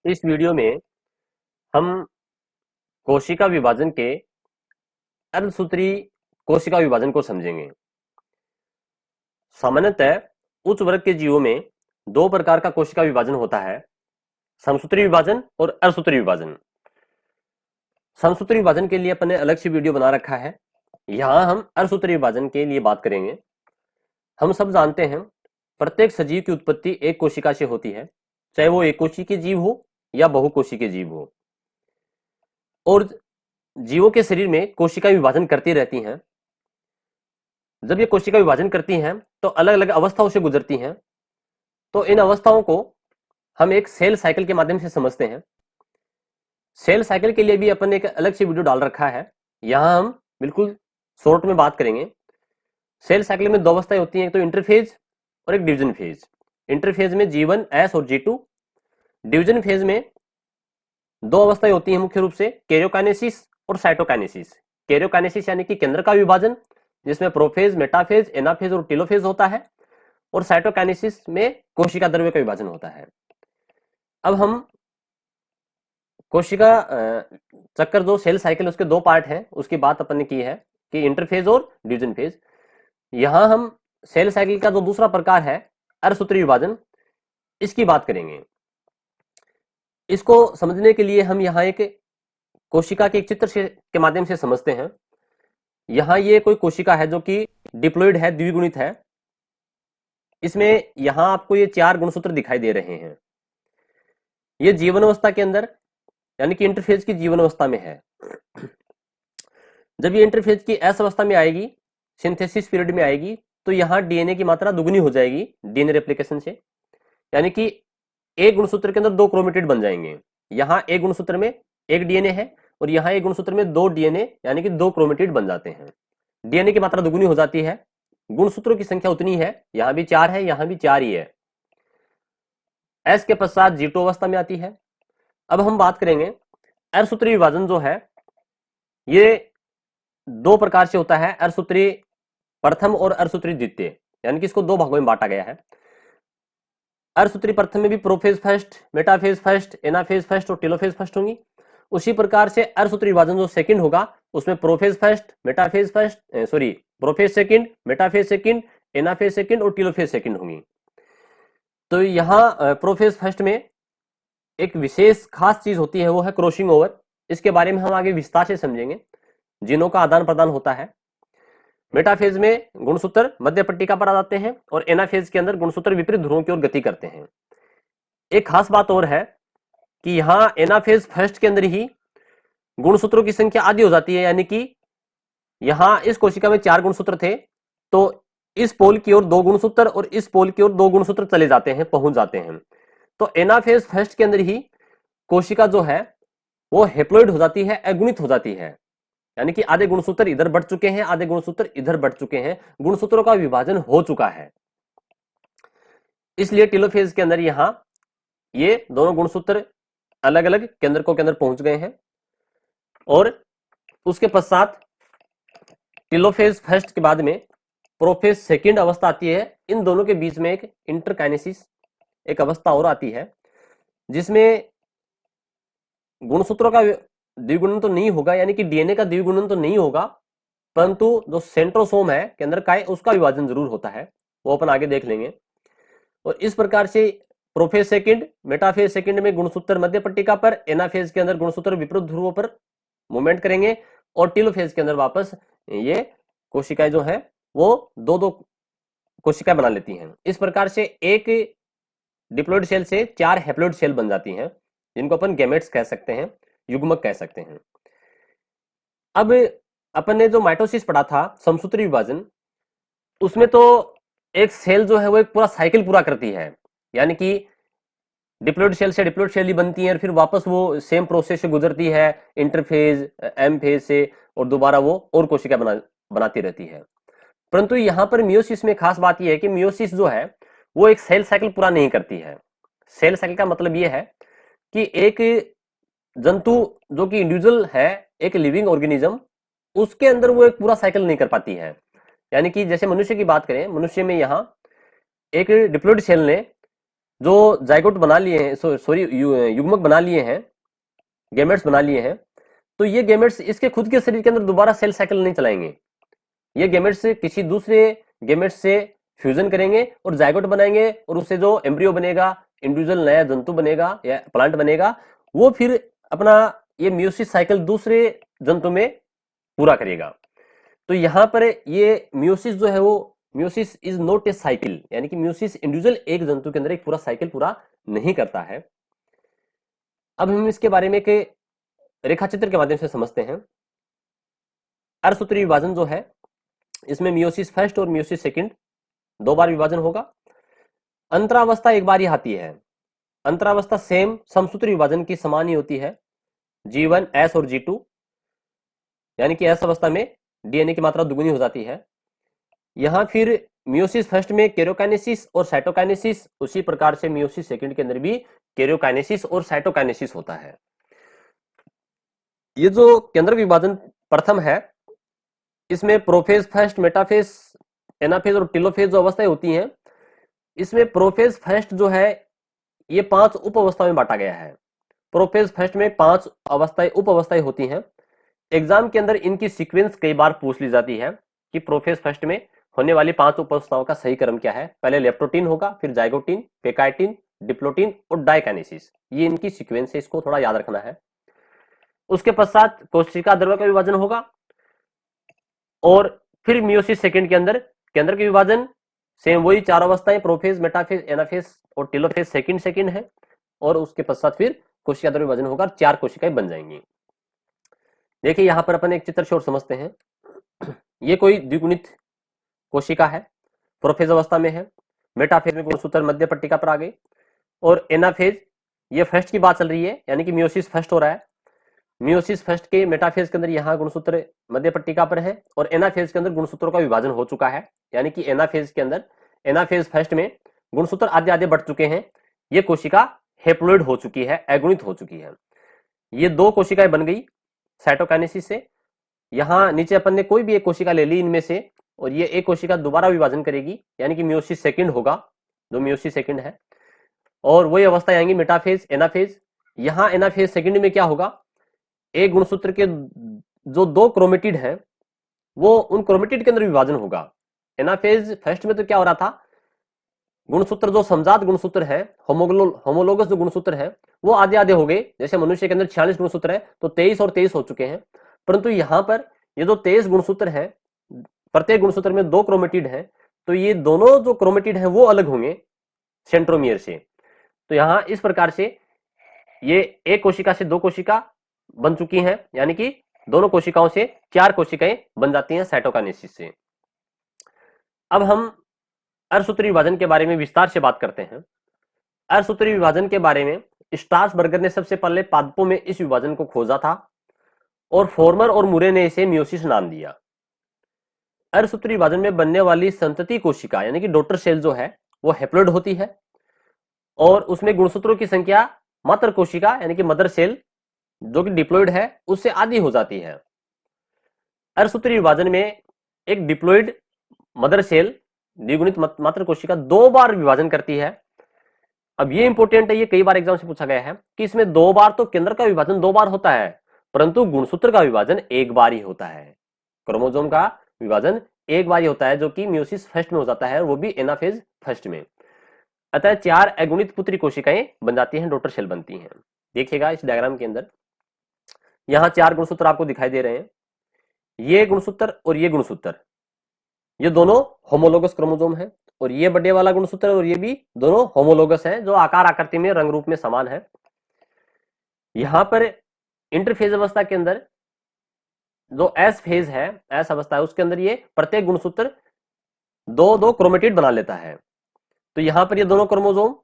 इस वीडियो में हम कोशिका विभाजन के अर्धसूत्री कोशिका विभाजन को समझेंगे। सामान्यतः उच्च वर्ग के जीवों में दो प्रकार का कोशिका विभाजन होता है, समसूत्री विभाजन और अर्धसूत्री विभाजन। समसूत्री विभाजन के लिए अपन ने अलग से वीडियो बना रखा है। यहाँ हम अर्धसूत्री विभाजन के लिए बात करेंगे। हम सब जानते हैं प्रत्येक सजीव की उत्पत्ति एक कोशिका से होती है, चाहे वो एक कोशिकीय जीव हो या बहुकोशिकीय जीव हो। और जीवों के शरीर में कोशिका विभाजन करती रहती हैं। जब ये कोशिका विभाजन करती हैं तो अलग अलग अवस्थाओं से गुजरती हैं। तो इन अवस्थाओं को हम एक सेल साइकिल के माध्यम से समझते हैं। सेल साइकिल के लिए भी अपन ने एक अलग से वीडियो डाल रखा है, यहाँ हम बिल्कुल शॉर्ट में बात करेंगे। सेल साइकिल में दो अवस्थाएं होती हैं, एक तो इंटरफेज और एक डिवीजन फेज। इंटरफेज में G1 S और G2। डिवीजन फेज में दो अवस्थाएं होती हैं मुख्य रूप से, कैरियोकाइनेसिस और साइटोकाइनेसिस। कैरियोकाइनेसिस यानी कि केंद्र का विभाजन, जिसमें प्रोफेज, मेटाफेज, एनाफेज और टेलोफेज होता है। और साइटोकाइनेसिस में कोशिका द्रव्य का विभाजन होता है। अब हम कोशिका चक्कर जो सेल साइकिल उसके दो पार्ट हैं, उसकी बात अपन ने की है कि इंटरफेज और डिवीजन फेज। यहां हम सेल साइकिल का जो दूसरा प्रकार है अर्धसूत्री विभाजन, इसकी बात करेंगे। इसको समझने के लिए हम यहाँ एक कोशिका के एक चित्र से के माध्यम से समझते हैं। यहाँ ये कोई कोशिका है जो कि डिप्लॉइड है, द्विगुणित है। इसमें यहाँ आपको ये चार गुणसूत्र दिखाई दे रहे हैं। ये जीवन अवस्था के अंदर यानी कि इंटरफेज की जीवन अवस्था में है। जब ये इंटरफेज की एस अवस्था में आएगी, सिंथेसिस पीरियड में आएगी, तो यहाँ डीएनए की मात्रा दुगनी हो जाएगी डीएनए रेप्लिकेशन से। यानी कि एक गुणसूत्र के अंदर दो क्रोमेटिड बन जाएंगे। यहाँ एक गुणसूत्र में एक डीएनए है और यहाँ एक गुणसूत्र में दो डीएनए यानी कि दो क्रोमेटिड बन जाते हैं। डीएनए की मात्रा दुगनी हो जाती है, गुणसूत्रों की संख्या उतनी है, यहां भी चार है, यहां भी चार ही है। एस के पश्चात G2 अवस्था में आती है। अब हम बात करेंगे अर्धसूत्री विभाजन जो है ये दो प्रकार से होता है, अर्धसूत्री प्रथम और अर्धसूत्री द्वितीय, यानी कि इसको दो भागों में बांटा गया है। अर्धसूत्री प्रथम में भी prophase first, metaphase first, anaphase first और टेलोफेज फर्स्ट होंगी। उसी प्रकार से अर्धसूत्री विभाजन जो सेकंड होगा उसमें prophase first, metaphase first, prophase second, metaphase second, anaphase second और टेलोफेज सेकंड होंगी। तो यहाँ प्रोफेज फर्स्ट में एक विशेष खास चीज होती है, वो है क्रॉसिंग ओवर। इसके बारे में हम आगे विस्तार से समझेंगे। जीनों का आदान प्रदान होता है। मेटाफेज में गुणसूत्र मध्य पट्टिका पर आ जाते हैं और एनाफेज के अंदर गुणसूत्र विपरीत ध्रुवों की ओर गति करते हैं। एक खास बात और है कि यहाँ एनाफेज फर्स्ट के अंदर ही गुणसूत्रों की संख्या आधी हो जाती है, यानी कि यहाँ इस कोशिका में चार गुणसूत्र थे, तो इस पोल की ओर दो गुणसूत्र और इस पोल की ओर दो गुणसूत्र चले जाते हैं, पहुंच जाते हैं। तो एनाफेज फर्स्ट के अंदर ही कोशिका जो है वो हेप्लॉइड हो जाती है, अगुणित हो जाती है। यानी कि आधे गुणसूत्र इधर बढ़ चुके हैं, आधे गुणसूत्र इधर बढ़ चुके हैं, गुणसूत्रों का विभाजन हो चुका है। इसलिए टेलोफेज के अंदर यहां ये दोनों गुणसूत्र अलग अलग केंद्र को केंद्र पहुंच गए हैं। और उसके पश्चात टेलोफेज फर्स्ट के बाद में प्रोफेज सेकंड अवस्था आती है। इन दोनों के बीच में एक इंटरकाइनेसिस एक अवस्था और आती है, जिसमें गुणसूत्रों का द्विगुणन तो नहीं होगा, यानी कि डीएनए का द्विगुणन तो नहीं होगा, परंतु जो सेंट्रोसोम है केंद्र का है उसका विभाजन जरूर होता है, वो अपन आगे देख लेंगे। और इस प्रकार से प्रोफेज सेकंड, मेटाफेज सेकंड में गुणसूत्र मध्य पट्टिका पर, एनाफेज के अंदर गुणसूत्र विपरीत ध्रुवों पर मूवमेंट करेंगे और टेलोफेज के अंदर वापस ये कोशिकाएं जो है वो दो दो कोशिकाएं बना लेती हैं। इस प्रकार से एक डिप्लॉइड सेल से चार हैप्लॉइड सेल बन जाती हैं, जिनको अपन गैमेट्स कह सकते हैं, युग्मक कह सकते हैं। अब अपन ने जो माइटोसिस पढ़ा था, समसूत्री विभाजन, उसमें तो एक सेल जो है वो एक पूरा साइकिल पूरा करती है, यानी कि डिप्लॉइड सेल से डिप्लॉइड सेल ही बनती है और फिर वापस वो सेम प्रोसेस से गुजरती है इंटरफेज, एम फेज से, और दोबारा वो और कोशिका बनाती रहती है। परंतु यहाँ पर मियोसिस में खास बात यह है कि मियोसिस जो है वो एक सेल साइकिल पूरा नहीं करती है। सेल साइकिल का मतलब यह है कि एक जंतु जो कि इंडिविजुअल है, एक लिविंग ऑर्गेनिज्म, उसके अंदर वो एक पूरा साइकिल नहीं कर पाती है। यानी कि जैसे मनुष्य की बात करें, मनुष्य में यहाँ एक डिप्लॉइड सेल ने जो जाइगोट बना लिए हैं, सॉरी युग्मक बना लिए हैं, गैमेट्स बना लिए हैं, तो ये गैमेट्स इसके खुद के शरीर के अंदर दोबारा सेल साइकिल नहीं चलाएंगे। ये गैमेट्स किसी दूसरे गैमेट्स से फ्यूजन करेंगे और जाइगोट बनाएंगे, और उससे जो एम्ब्रियो बनेगा, इंडिविजुअल नया जंतु बनेगा या प्लांट बनेगा, वो फिर अपना ये मियोसिस साइकिल दूसरे जंतु में पूरा करेगा। तो यहां पर ये मियोसिस जो है वो meiosis is not a cycle, यानी कि मियोसिस इंडिविजुअल एक जंतु के अंदर एक पूरा साइकिल पूरा नहीं करता है। अब हम इसके बारे में के रेखाचित्र के माध्यम से समझते हैं। अर्धसूत्री विभाजन जो है, इसमें मियोसिस फर्स्ट और मियोसिस सेकंड दो बार विभाजन होगा। अंतरावस्था एक बार ही आती है। अंतरावस्था सेम समसूत्री विभाजन की समान ही होती है, G1 S और G2, यानी कि एस अवस्था में डीएनए की मात्रा दुगुनी हो जाती है। यहां फिर मियोसिस फर्स्ट में कैरियोकाइनेसिस और साइटोकाइनेसिस, उसी प्रकार से मियोसिस सेकंड के अंदर भी कैरियोकाइनेसिस और साइटोकाइनेसिस होता है। ये जो केंद्रक विभाजन प्रथम है, इसमें प्रोफेज फर्स्ट, मेटाफेज, एनाफेज और टेलोफेज जो अवस्थाएं होती हैं, इसमें प्रोफेज फर्स्ट जो है ये 5 उप अवस्था में बांटा गया है। प्रोफेज फर्स्ट में 5 अवस्थाएं उप अवस्थाएं होती हैं। एग्जाम के अंदर इनकी सीक्वेंस कई बार पूछ ली जाती है कि प्रोफेज फर्स्ट में होने वाली 5 उप अवस्थाओं का सही क्रम क्या है। पहले लेप्टोटीन होगा, फिर जाइगोटीन, पेकाइटिन, डिप्लोटीन और डाइकाइनेसिस, ये इनकी सीक्वेंस है, इसको थोड़ा याद रखना है। उसके पश्चात कोशिका द्रव्य का विभाजन होगा, और फिर मियोसिस सेकंड के अंदर केंद्र के विभाजन, सेम वही 4 अवस्थाएं, प्रोफेज, मेटाफेज, एनाफेज और टेलोफेज सेकंड है, और उसके पश्चात फिर कोशिका द्रव्य विभाजन होगा, 4 कोशिकाएं बन जाएंगी। देखिए यहां पर अपन एक चित्र से और समझते हैं। ये कोई द्विगुणित कोशिका है, प्रोफेज अवस्था में है, मेटाफेज में गुणसूत्र मध्य पट्टिका पर आ गई, और एनाफेज ये फर्स्ट की बात चल रही है, यानी कि मियोसिस फर्स्ट हो रहा है। मियोसिस फर्स्ट के मेटाफेज के अंदर यहाँ गुणसूत्र मध्य पट्टिका पर है, और एनाफेज के अंदर गुणसूत्रों का विभाजन हो चुका है, यानी कि एनाफेज के अंदर, एनाफेज फर्स्ट में गुणसूत्र आधे आधे बढ़ चुके हैं। ये कोशिका हेप्लोइड हो चुकी है, अगुणित हो चुकी है। ये 2 कोशिकाएं बन गई साइटोकाइनेसिस से। यहां नीचे अपन ने कोई भी एक कोशिका ले ली इनमें से, और ये एक कोशिका दोबारा विभाजन करेगी, यानी कि मियोसिस सेकंड होगा, जो मियोसिस सेकंड है, और वही अवस्था आएंगी मेटाफेज, एनाफेज। यहां एनाफेज सेकंड में क्या होगा, एक गुणसूत्र के जो 2 क्रोमेटिड हैं, वो उन क्रोमेटिड के अंदर विभाजन होगा। एनाफेज फर्स्ट में तो क्या हो रहा था, गुणसूत्र जो समजात गुणसूत्र है, होमोलोगस जो गुणसूत्र है, वो आधे आधे हो गए। जैसे मनुष्य के अंदर 46 गुणसूत्र है, तो 23 और 23 हो चुके हैं। परंतु यहां पर ये जो 23 गुणसूत्र है, प्रत्येक गुणसूत्र में 2 क्रोमेटिड है, तो ये दोनों जो क्रोमेटिड है वो अलग होंगे सेंट्रोमियर से। तो यहां इस प्रकार से ये एक कोशिका से 2 कोशिका बन चुकी हैं, यानी कि दोनों कोशिकाओं से 4 कोशिकाएं बन जाती हैं साइटोकाइनेसिस से। अब हम अर्धसूत्री विभाजन के बारे में विस्तार से बात करते हैं। अर्धसूत्री विभाजन के बारे में स्ट्रासबर्गर ने सबसे पहले पादपों में इस विभाजन को खोजा था, और फॉर्मर और मुरे ने इसे मियोसिस नाम दिया। अर्धसूत्री विभाजन में बनने वाली संतति कोशिका, यानी कि डॉटर सेल जो है, वो हेप्लोइड होती है, और उसमें गुणसूत्रों की संख्या मात्र कोशिका, यानी कि मदर सेल जो कि डिप्लॉइड है, उससे आधी हो जाती है। अर्धसूत्री विभाजन में एक डिप्लॉइड मदर सेल द्विगुणित मात्र कोशिका 2 बार विभाजन करती है। अब ये इंपॉर्टेंट है, ये कई बार एग्जाम से पूछा गया है कि इसमें 2 बार तो केंद्र का विभाजन 2 बार होता है, परंतु गुणसूत्र का विभाजन 1 बार ही होता है। क्रोमोसोम का विभाजन 1 बार ही होता है, जो कि मियोसिस फर्स्ट में हो जाता है, वो भी एनाफेज फर्स्ट में। अतः 4 अगुणित पुत्री कोशिकाएं बन जाती हैं, डॉटर सेल बनती हैं। देखिएगा इस डायग्राम के अंदर यहां 4 गुणसूत्र आपको दिखाई दे रहे हैं। ये गुणसूत्र और ये गुणसूत्र, ये दोनों होमोलोगस क्रोमोसोम है, और ये बड़े वाला गुणसूत्र और ये भी दोनों होमोलोगस हैं, जो आकार आकृति में रंग रूप में समान है। यहां पर इंटरफेज अवस्था के अंदर जो एस फेज है, एस अवस्था है, उसके अंदर ये प्रत्येक गुणसूत्र 2-2 क्रोमेटिड बना लेता है। तो यहां पर ये दोनों क्रोमोसोम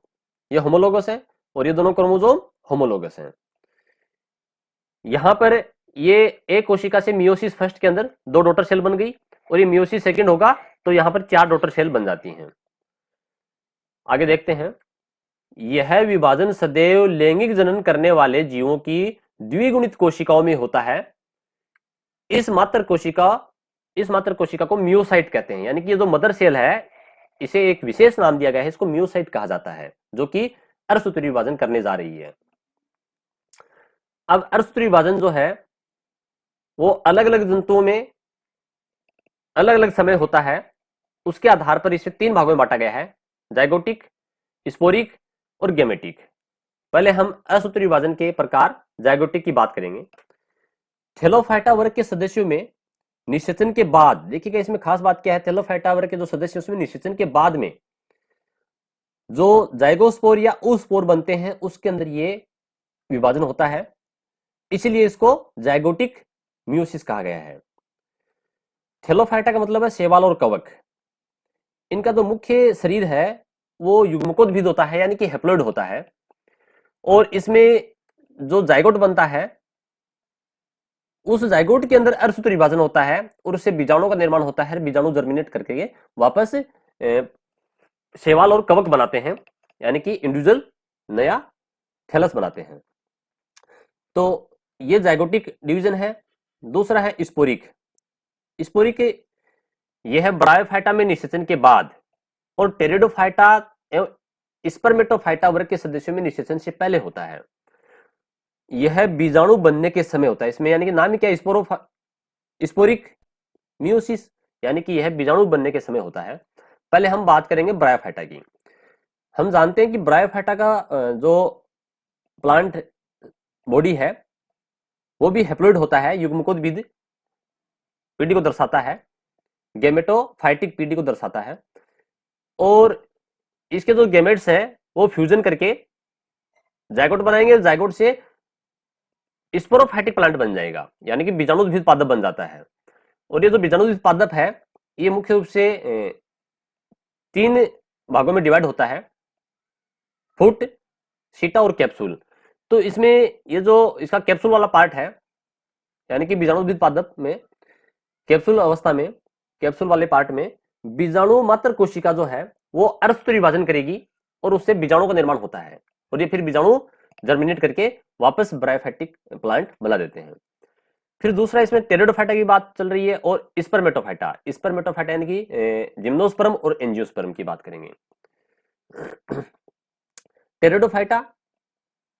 ये होमोलोगस है, और ये दोनों क्रोमोसोम होमोलोगस हैं। यहां पर ये एक कोशिका से मियोसिस फर्स्ट के अंदर 2 डॉटर सेल बन गई, और ये मियोसिस सेकंड होगा तो यहां पर 4 डॉटर सेल बन जाती हैं। आगे देखते हैं। यह विभाजन सदैव लैंगिक जनन करने वाले जीवों की द्विगुणित कोशिकाओं में होता है। इस मात्र कोशिका को मियोसाइट कहते हैं, यानी कि ये जो मदर सेल है, इसे एक विशेष नाम दिया गया है, इसको मियोसाइट कहा जाता है, जो कि अर्धसूत्री विभाजन करने जा रही है। अब अर्धसूत्री विभाजन जो है वो अलग अलग जंतुओं में अलग अलग समय होता है। उसके आधार पर इसे 3 भागों में बांटा गया है, जाइगोटिक, स्पोरिक और गेमेटिक। पहले हम अर्धसूत्री विभाजन के प्रकार जाइगोटिक की बात करेंगे। थैलोफाइटा वर्ग के सदस्यों में निषेचन के बाद, देखिएगा इसमें खास बात क्या है, थैलोफाइटा वर्ग के जो सदस्य उसमें निषेचन के बाद में जो जाइगोस्पोर या ooस्पोर बनते हैं उसके अंदर ये विभाजन होता है, इसलिए इसको जाइगोटिक मियोसिस कहा गया है। थैलोफाइटा का मतलब है शैवाल और कवक। इनका जो मुख्य शरीर है वो युग्मकोद्भिद होता है, यानी कि हैप्लॉइड होता है, और इसमें जो जाइगोट बनता है उस जाइगोट के अंदर अर्धसूत्री विभाजन होता है और उससे बीजाणु का निर्माण होता है। बीजाणु जर्मिनेट करके वापस शैवाल और कवक बनाते हैं, यानी कि इंडिविजुअल नया थैलस बनाते हैं। तो ये जाइगोटिक डिवीजन है। दूसरा है स्पोरिक। स्पोरिक यह है ब्रायोफाइटा में निषेचन के बाद और टेरिडोफाइटा एवं स्पर्मेटोफाइटा वर्ग के सदस्यों में निषेचन से पहले होता है। यह बीजाणु बनने के समय होता है इसमें, यानी कि नाम ही क्या है, स्पोरिक मियोसिस, यानी कि यह बीजाणु बनने के समय होता है। पहले हम बात करेंगे ब्रायोफाइटा की। हम जानते हैं कि ब्रायोफाइटा का जो प्लांट बॉडी है वो भी हैप्लॉइड होता है, युग्मकोद्भिद पीढ़ी को दर्शाता है, गेमेटोफाइटिक पीढ़ी को दर्शाता है, और इसके जो गेमेट्स हैं वो फ्यूजन करके जाइगोट बनाएंगे, जाइगोट से स्पोरोफाइटिक प्लांट बन जाएगा, यानी कि बीजाणुद्भिद पादप बन जाता है। और ये जो बीजाणुद्भिद पादप है ये मुख्य रूप से 3 भागों में डिवाइड होता है, फुट, सीटा और कैप्सूल। तो इसमें ये जो इसका कैप्सूल वाला पार्ट है, यानी कि बीजाणुद्भिद पादप में कैप्सूल अवस्था में, कैप्सूल वाले पार्ट में बीजाणु मात्र कोशिका जो है वो अर्धसूत्री विभाजन करेगी और उससे बीजाणु का निर्माण होता है, और ये फिर बीजाणु जर्मिनेट करके वापस ब्रायोफाइटिक प्लांट बना देते हैं। फिर दूसरा इसमें टेरिडोफाइटा की बात चल रही है और स्पर्मेटोफाइटा। स्पर्मेटोफाइटा यानी कि जिम्नोस्पर्म और एंजियोस्पर्म की बात करेंगे। टेरिडोफाइटा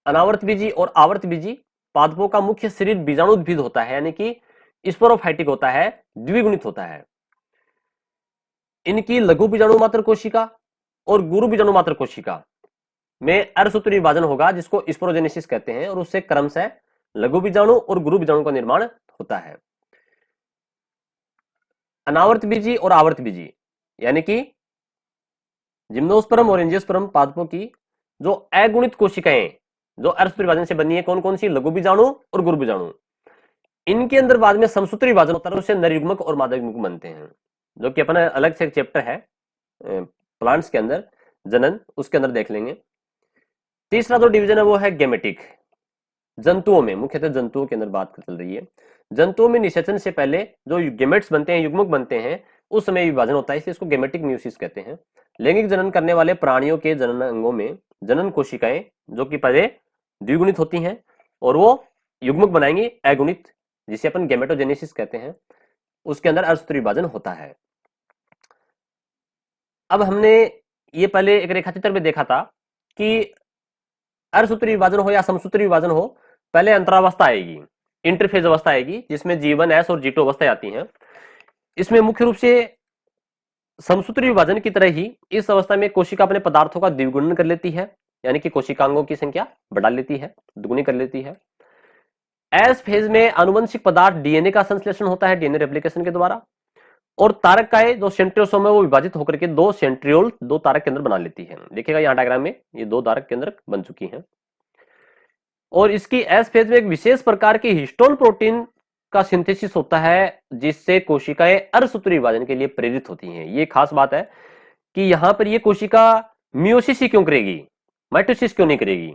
अनावर्त बीजी और आवर्त बीजी पादपों का मुख्य शरीर बीजाणुद्भिद होता है, यानी कि स्पोरोफाइटिक होता है, द्विगुणित होता है। इनकी लघु बीजाणु मात्र कोशिका और गुरु बीजाणु मात्र कोशिका में अर्धसूत्री विभाजन होगा, जिसको स्पोरोजेनेसिस कहते हैं, और उससे क्रमशः लघु बीजाणु और गुरु बीजाणु का निर्माण होता है। अनावर्त बीजी और आवर्त बीजी यानी कि जिम्नोस्पर्म और एंजियोस्पर्म पादपों की जो अगुणित कोशिकाएं जो अर्धसूत्री विभाजन से बनी है, कौन कौन सी, लघु बीजाणु और गुरु बीजाणु। इनके अंदर बाद में समसूत्री विभाजन होता है, उससे नर युग्मक और मादा युग्मक बनते हैं, जो कि अपना अलग से एक चैप्टर है प्लांट्स के अंदर, जनन, उसके अंदर देख लेंगे। तीसरा जो डिवीजन है वो है गेमेटिक। जंतुओं में, मुख्यतः जंतुओं के अंदर बात चल रही है। जंतुओं में निषेचन से पहले जो गेमेट्स बनते हैं, युग्मक बनते हैं, उस समय विभाजन होता है, इसलिए इसको गेमेटिक मियोसिस कहते हैं। लैंगिक जनन करने वाले प्राणियों के जनन अंगों में जनन कोशिकाएं जो कि पहले द्विगुणित होती हैं और वो युग्मक बनाएंगी अगुणित, जिसे अपन गेमेटोजेनेसिस कहते हैं, उसके अंदर अर्धसूत्री विभाजन होता है। अब हमने ये पहले एक रेखाचित्र में देखा था कि अर्धसूत्री विभाजन हो या समसूत्री विभाजन हो, पहले अंतरावस्था आएगी, इंटरफेज अवस्था आएगी, जिसमें G1, S और G2 अवस्थाएं आती हैं। इसमें मुख्य रूप से समसूत्री विभाजन की तरह ही इस अवस्था में कोशिका अपने पदार्थों का द्विगुणन कर लेती है, यानी कि कोशिकांगों की संख्या बढ़ा लेती है, दुगुनी कर लेती है। एस फेज में आनुवंशिक पदार्थ डीएनए का संश्लेषण होता है, डीएनए रेप्लिकेशन के द्वारा, और तारकाएं जो सेंट्रियोसोम है वो विभाजित होकर के 2 सेंट्रियोल, 2 तारक केंद्र बना लेती है। देखिएगा यहाँ डायग्राम में ये 2 तारक केंद्र बन चुकी हैं। और इसकी एस फेज में एक विशेष प्रकार की हिस्टोन प्रोटीन का सिंथेसिस होता है, जिससे कोशिकाएं अर्धसूत्री विभाजन के लिए प्रेरित होती हैं। ये खास बात है कि यहां पर ये कोशिका मियोसिस ही क्यों करेगी, माइटोसिस क्यों नहीं करेगी।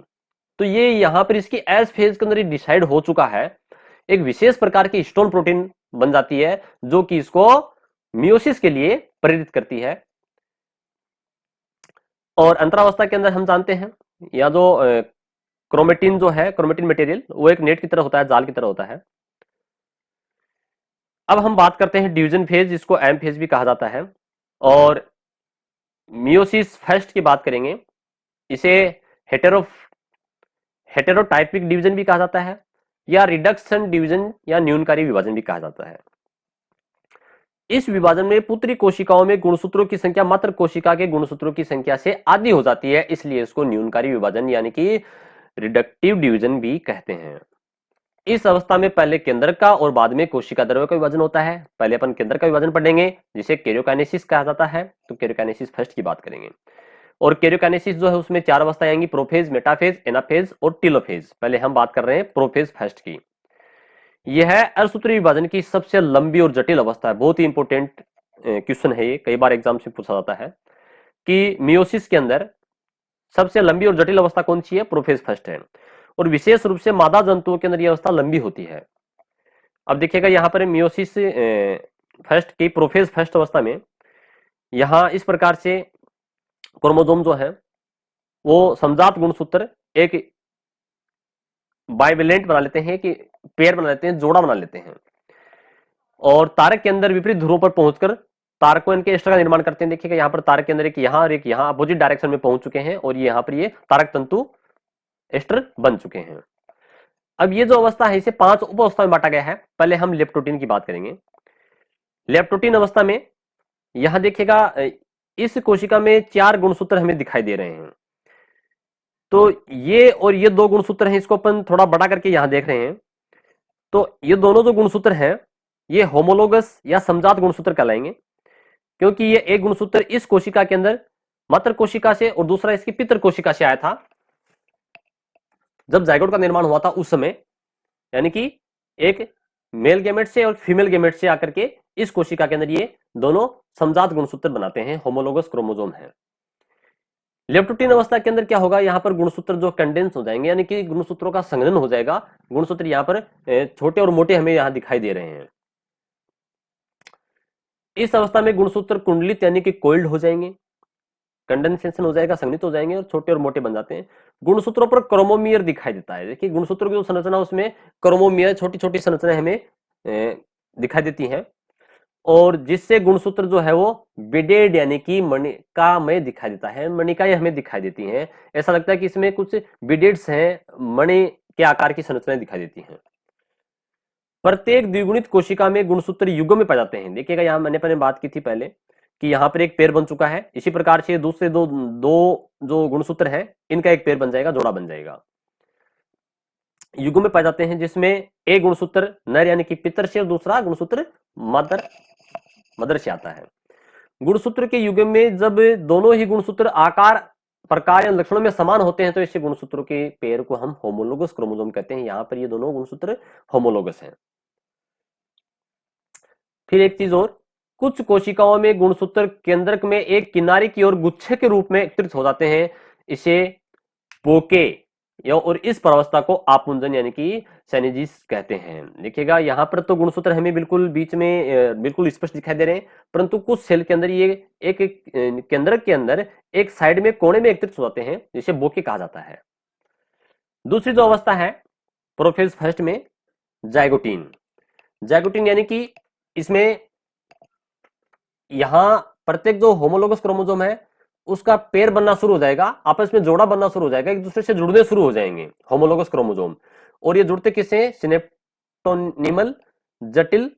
तो ये यहां पर इसकी एस फेज के अंदर डिसाइड हो चुका है, एक विशेष प्रकार की हिस्टोन प्रोटीन बन जाती है जो कि इसको मियोसिस के लिए प्रेरित करती है। और अंतरावस्था के अंदर हम जानते हैं या जो क्रोमेटिन जो है, क्रोमेटिन मटेरियल, वो एक नेट की तरह होता है, जाल की तरह होता है। अब हम बात करते हैं डिवीजन फेज, जिसको एम फेज भी कहा जाता है। और मियोसिस फर्स्ट की बात करेंगे, इसे हेटेरोटाइपिक डिवीजन भी कहा जाता है या रिडक्शन डिवीजन या न्यूनकारी विभाजन भी कहा जाता है। इस विभाजन में पुत्री कोशिकाओं में गुणसूत्रों की संख्या मात्र कोशिका के गुणसूत्रों की संख्या से आधी हो जाती है, इसलिए इसको न्यूनकारी विभाजन यानी कि रिडक्टिव डिवीजन भी कहते हैं। इस अवस्था में पहले केंद्रक का और बाद में कोशिका द्रव्य का विभाजन होता है। पहले अपन केंद्रक का विभाजन पढ़ेंगे जिसे कैरियोकाइनेसिस कहा जाता है, तो कैरियोकाइनेसिस फर्स्ट की बात करेंगे। और कैरियोकाइनेसिस जो है उसमें 4 अवस्थाएं आएंगी, प्रोफेज, मेटाफेज, एनाफेज और टीलोफेज। पहले हम बात कर रहे हैं प्रोफेज फर्स्ट की। यह अर्धसूत्री विभाजन की सबसे लंबी और जटिल अवस्था है। बहुत ही इंपॉर्टेंट क्वेश्चन है ये, कई बार एग्जाम से पूछा जाता है कि मियोसिस के अंदर सबसे लंबी और जटिल अवस्था कौन सी है? प्रोफेज फर्स्ट है। और विशेष रूप से मादा जंतुओं के अंदर यह अवस्था लंबी होती है। अब देखिएगा यहाँ पर मियोसिस फर्स्ट की प्रोफेज फर्स्ट अवस्था में यहां इस प्रकार से क्रोमोसोम जो है वो समजात गुणसूत्र एक बाइवेलेंट बना लेते हैं, कि पेयर बना लेते हैं, जोड़ा बना लेते हैं, और तारक के अंदर विपरीत ध्रुवों पर पहुंचकर तारकों के एस्टर का निर्माण करते हैं। देखिएगा यहाँ पर तारक के अंदर एक यहाँ और एक यहाँ अपोजिट डायरेक्शन में पहुंच चुके हैं, और ये यहाँ पर ये तारक तंतु एस्टर बन चुके हैं। अब ये जो अवस्था है इसे 5 उप अवस्था में बांटा गया है। पहले हम लेप्टोटीन की बात करेंगे। लेप्टोटीन अवस्था में यहां देखिएगा इस कोशिका में 4 गुणसूत्र हमें दिखाई दे रहे हैं। तो ये और ये 2 गुणसूत्र हैं, इसको अपन थोड़ा बड़ा करके यहां देख रहे हैं। तो ये दोनों जो गुणसूत्र हैं ये होमोलोगस या समजात गुणसूत्र कहलाएंगे, क्योंकि ये एक गुणसूत्र इस कोशिका के अंदर मात्र कोशिका से और दूसरा इसकी पितृ कोशिका से आया था जब जाइगोट का निर्माण हुआ था उस समय, यानी कि एक मेल गैमेट से और फीमेल गैमेट से आकर के इस कोशिका के अंदर ये दोनों समजात गुणसूत्र बनाते हैं, होमोलोगस क्रोमोसोम है। लेप्टोटीन अवस्था के अंदर क्या होगा, यहां पर गुणसूत्र जो कंडेंस हो जाएंगे, यानी कि गुणसूत्रों का संघनन हो जाएगा। गुणसूत्र यहां पर छोटे और मोटे हमें यहां दिखाई दे रहे हैं। इस अवस्था में गुणसूत्र कुंडलित यानी कि कोइल्ड हो जाएंगे, कंडेंसेशन हो जाएगा, संघनित हो जाएंगे और छोटे और मोटे बन जाते हैं। गुणसूत्रों पर क्रोमोमियर दिखाई देता है। देखिए गुणसूत्रों की जो संरचना उसमें क्रोमोमियर छोटी छोटी संरचनाएं हमें दिखाई देती हैं, और जिससे गुणसूत्र जो है वो बिडेड यानी कि मणिकामय दिखाई देता है। मणिकाएं हमें दिखाई देती हैं, ऐसा लगता है कि इसमें कुछ बिडेड्स हैं, मणि के आकार की संरचनाएं दिखाई देती हैं। प्रत्येक द्विगुणित कोशिका में गुणसूत्र युग्म में पाए जाते हैं। देखिएगा यहाँ मैंने पहले बात की थी पहले कि यहाँ पर एक पेयर बन चुका है, इसी प्रकार से दूसरे दो जो गुणसूत्र हैं इनका एक पेयर बन जाएगा, जोड़ा बन जाएगा। युग्म में पाए जाते हैं जिसमें एक गुणसूत्र नर यानी कि पितर से और दूसरा गुणसूत्र मदर से आता है। गुणसूत्र के युग्म में जब दोनों ही गुणसूत्र आकार, प्रकार या लक्षणों में समान होते हैं तो इसे गुणसूत्रों के पेयर को हम होमोलोगस क्रोमोसोम कहते हैं। यहां पर ये दोनों गुणसूत्र होमोलोगस हैं। फिर एक चीज और, कुछ कोशिकाओं में गुणसूत्र केंद्रक में एक किनारे की ओर गुच्छे के रूप में एकत्रित हो जाते हैं, इसे पोके और इस प्रावस्था को आपुंजन यानी कि सेनेजिस कहते हैं। देखिएगा यहाँ पर तो गुणसूत्र हमें बिल्कुल बीच में बिल्कुल स्पष्ट दिखाई दे रहे हैं, परंतु कुछ सेल के अंदर ये एक केंद्रक के अंदर एक साइड में कोने में एकत्रित हो जाते हैं, जिसे बोके कहा जाता है। दूसरी जो अवस्था है प्रोफेज फर्स्ट में जाइगोटीन। जाइगोटीन यानी कि इसमें यहां प्रत्येक जो होमोलोगस क्रोमोसोम है उसका पेयर बनना शुरू हो जाएगा, आपस में जोड़ा बनना शुरू हो जाएगा, एक दूसरे से जुड़ने शुरू हो जाएंगे होमोलोगस क्रोमोसोम। और ये जुड़ते किससे? सिनेप्टोनिमल जटिल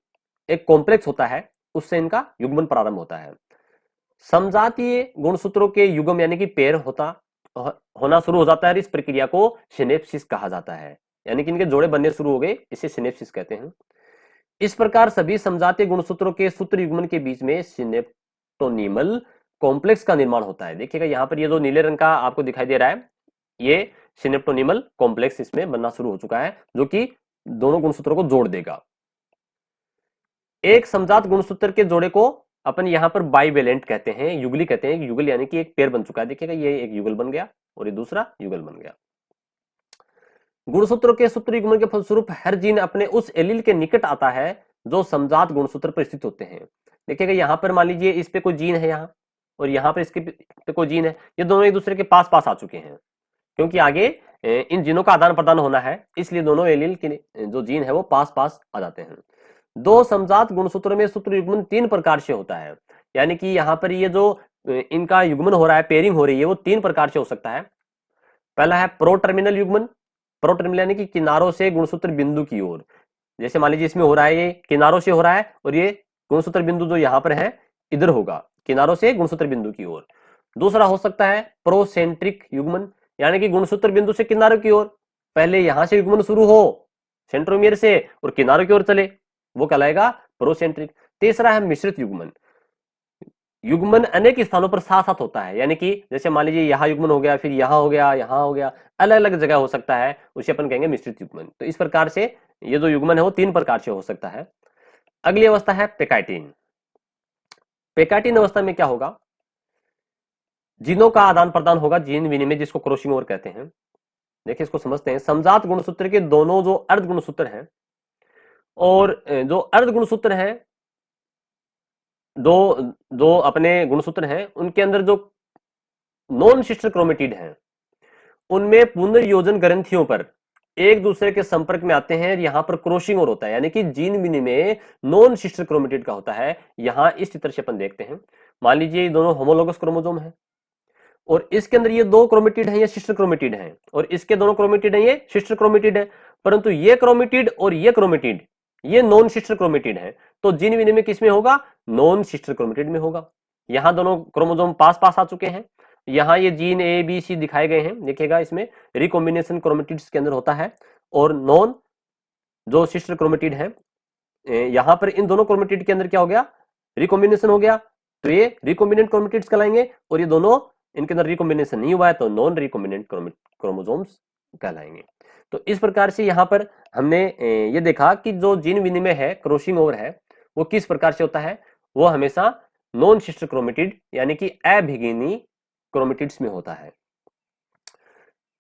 एक कॉम्प्लेक्स होता है, उससे इनका युग्मन प्रारंभ होता है। समजातीय गुणसूत्रों के युग्म यानी कि पेयर होना शुरू हो जाता है, इस प्रक्रिया को सिनेप्सिस कहा जाता है, यानी कि इनके जोड़े बनने शुरू हो गए, इसे सिनेप्सिस कहते हैं। इस प्रकार सभी समजातीय गुणसूत्रों के सूत्र युग्मन के बीच में सिनेप्टोनिमल कॉम्प्लेक्स का निर्माण होता है। देखिएगा यहाँ पर ये जो नीले रंग का आपको दिखाई दे रहा है, ये सिनेप्टोनिमल कॉम्प्लेक्स इसमें बनना शुरू हो चुका है, जो कि दोनों गुणसूत्रों को जोड़ देगा। एक समजात गुणसूत्र के जोड़े को अपन यहाँ पर बाइवेलेंट कहते हैं, युगली कहते हैं। युगल यानी कि एक पेयर बन चुका है। देखिएगा ये एक युगल बन गया और ये दूसरा युगल बन गया। गुणसूत्रों के सूत्र युग्मन के फलस्वरूप हर जीन अपने उस एलील के निकट आता है जो समजात गुणसूत्र पर स्थित होते हैं। देखिएगा यहाँ पर मान लीजिए इस पे कोई जीन है यहाँ, और यहाँ पर इसके पे कोई जीन है, ये दोनों एक दूसरे के पास पास आ चुके हैं, क्योंकि आगे इन जीनों का आदान प्रदान होना है, इसलिए दोनों एलील के जो जीन है वो पास पास आ जाते हैं। दो समजात गुणसूत्रों में सूत्र युग्मन 3 प्रकार से होता है, यानी कि यहाँ पर ये जो इनका युग्मन हो रहा है, पेयरिंग हो रही है, वो 3 प्रकार से हो सकता है। पहला है प्रो टर्मिनल युग्मन। प्रो टर्मिनल यानी कि किनारों से गुणसूत्र बिंदु की ओर। जैसे मान लीजिए इसमें हो रहा है, ये किनारों से हो रहा है और ये गुणसूत्र बिंदु जो यहां पर है इधर होगा, किनारों से गुणसूत्र बिंदु की ओर। दूसरा हो सकता है प्रोसेंट्रिक युग्मन, यानी कि गुणसूत्र बिंदु से किनारों की ओर, पहले यहां से युग्मन शुरू हो सेंट्रोमियर से और किनारों की ओर चले, वो कहलाएगा प्रोसेंट्रिक। तीसरा है मिश्रित युग्मन। युग्मन अनेक स्थानों पर साथ साथ होता है, यानी कि जैसे मान लीजिए यहां युग्मन हो गया, फिर यहां हो गया, यहां हो गया, अलग अलग जगह हो सकता है, उसे अपन कहेंगे मिश्रित युग्मन। तो इस प्रकार से ये जो युग्मन है वो 3 प्रकार से हो सकता है। अगली अवस्था है पेकाइटिन। पेकाइटिन अवस्था में क्या होगा, जीनों का आदान प्रदान होगा, जीन विनिमय, जिसको क्रॉसिंग ओवर कहते हैं। देखिए इसको समझते हैं। समजात गुणसूत्र के दोनों जो अर्ध गुणसूत्र हैं और जो अर्ध गुणसूत्र हैं, दो जो अपने गुणसूत्र हैं, उनके अंदर जो नॉन सिस्टर क्रोमेटिड हैं, उनमें पुनर्योजन ग्रंथियों पर एक दूसरे के संपर्क में आते हैं, यहां पर क्रॉसिंग ओवर होता है, यानी कि जीन विनिमय नॉन सिस्टर क्रोमेटिड का होता है। यहां इस चित्र से अपन देखते हैं, मान लीजिए ये दोनों होमोलोगस क्रोमोसोम है और इसके अंदर ये 2 क्रोमेटिड है, ये सिस्टर क्रोमेटिड है, और इसके दोनों क्रोमेटिड है, ये सिस्टर क्रोमेटिड है। परंतु ये क्रोमेटिड और ये क्रोमेटिड ये नॉन सिस्टर क्रोमेटिड है, तो जीन विनिमय किसमें होगा, नॉन सिस्टर क्रोमेटिड में होगा। यहां दोनों क्रोमोसोम पास पास आ चुके हैं, यहां ये जीन ए बी सी दिखाए गए हैं, देखिएगा इसमें रिकॉम्बिनेशन क्रोमेटिड्स के अंदर होता है, और नॉन जो सिस्टर क्रोमेटिड है, यहां पर इन दोनों क्रोमेटिड के अंदर क्या हो गया, रिकॉम्बिनेशन हो गया, तो ये रिकॉम्बिनेंट क्रोमेटिड्स कहलाएंगे, और ये दोनों इनके अंदर रिकॉम्बिनेशन नहीं हुआ है तो नॉन रिकॉम्बिनेंट क्रोमोसोम्स कहलाएंगे। तो इस प्रकार से यहां पर हमने ये देखा कि जो जीन विनिमय है, क्रॉसिंग ओवर है, वो किस प्रकार से होता है, वो हमेशा नॉन सिस्टर क्रोमेटिड यानी कि अभिगिनी क्रोमेटिड्स में होता है।